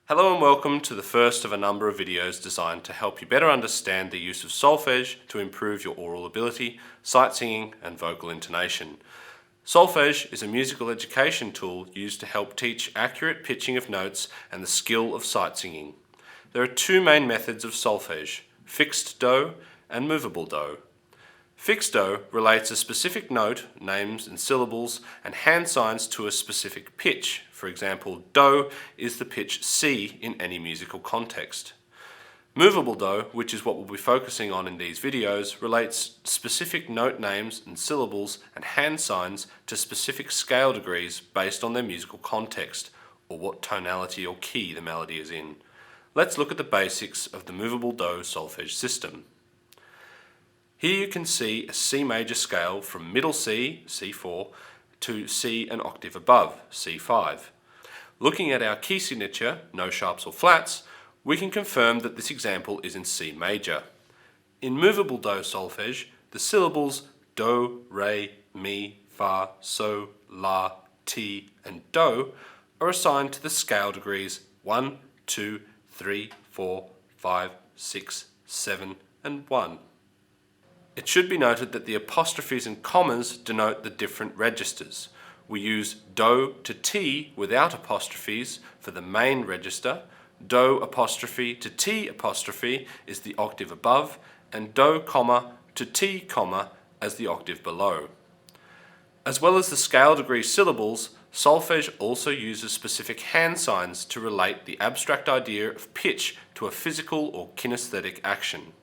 Hello and welcome to the first of a number of videos designed to help you better understand the use of solfege to improve your oral ability, sight singing and vocal intonation. Solfege is a musical education tool used to help teach accurate pitching of notes and the skill of sight singing. There are two main methods of solfege, fixed do and movable do. Fixed do relates a specific note, names and syllables, and hand signs to a specific pitch. For example, do is the pitch C in any musical context. Movable do, which is what we'll be focusing on in these videos, relates specific note names and syllables and hand signs to specific scale degrees based on their musical context, or what tonality or key the melody is in. Let's look at the basics of the movable do solfege system. Here you can see a C major scale from middle C, C4, to C an octave above, C5. Looking at our key signature, no sharps or flats, we can confirm that this example is in C major. In movable do solfege, the syllables do, re, mi, fa, so, la, ti, and do are assigned to the scale degrees 1, 2, 3, 4, 5, 6, 7, and 1. It should be noted that the apostrophes and commas denote the different registers. We use do to ti without apostrophes for the main register, do apostrophe to ti apostrophe is the octave above, and do comma to ti comma as the octave below. As well as the scale degree syllables, solfege also uses specific hand signs to relate the abstract idea of pitch to a physical or kinesthetic action.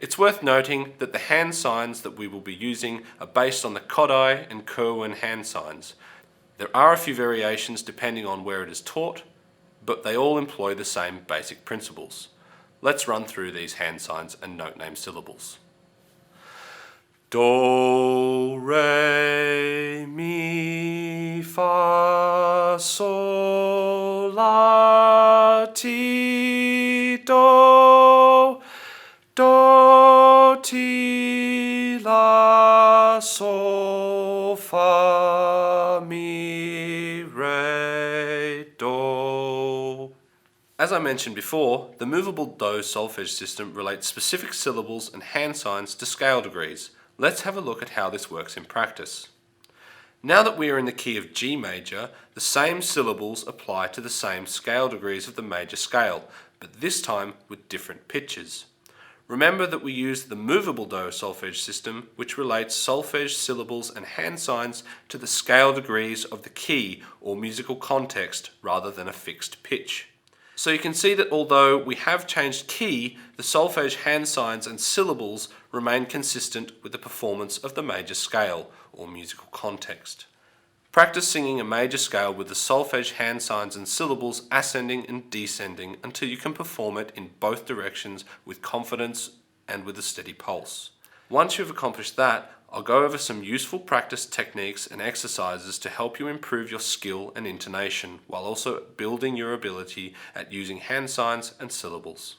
It's worth noting that the hand signs that we will be using are based on the Kodai and Kerwin hand signs. There are a few variations depending on where it is taught, but they all employ the same basic principles. Let's run through these hand signs and note name syllables. Do, re, mi, fa, sol, la, ti, do. Do, ti, la, sol, fa, mi, re, do. As I mentioned before, the movable do solfege system relates specific syllables and hand signs to scale degrees. Let's have a look at how this works in practice. Now that we are in the key of G major, the same syllables apply to the same scale degrees of the major scale, but this time with different pitches. Remember that we use the movable do solfege system, which relates solfege syllables and hand signs to the scale degrees of the key or musical context rather than a fixed pitch. So you can see that although we have changed key, the solfege hand signs and syllables remain consistent with the performance of the major scale or musical context. Practice singing a major scale with the solfege hand signs and syllables ascending and descending until you can perform it in both directions with confidence and with a steady pulse. Once you've accomplished that, I'll go over some useful practice techniques and exercises to help you improve your skill and intonation while also building your ability at using hand signs and syllables.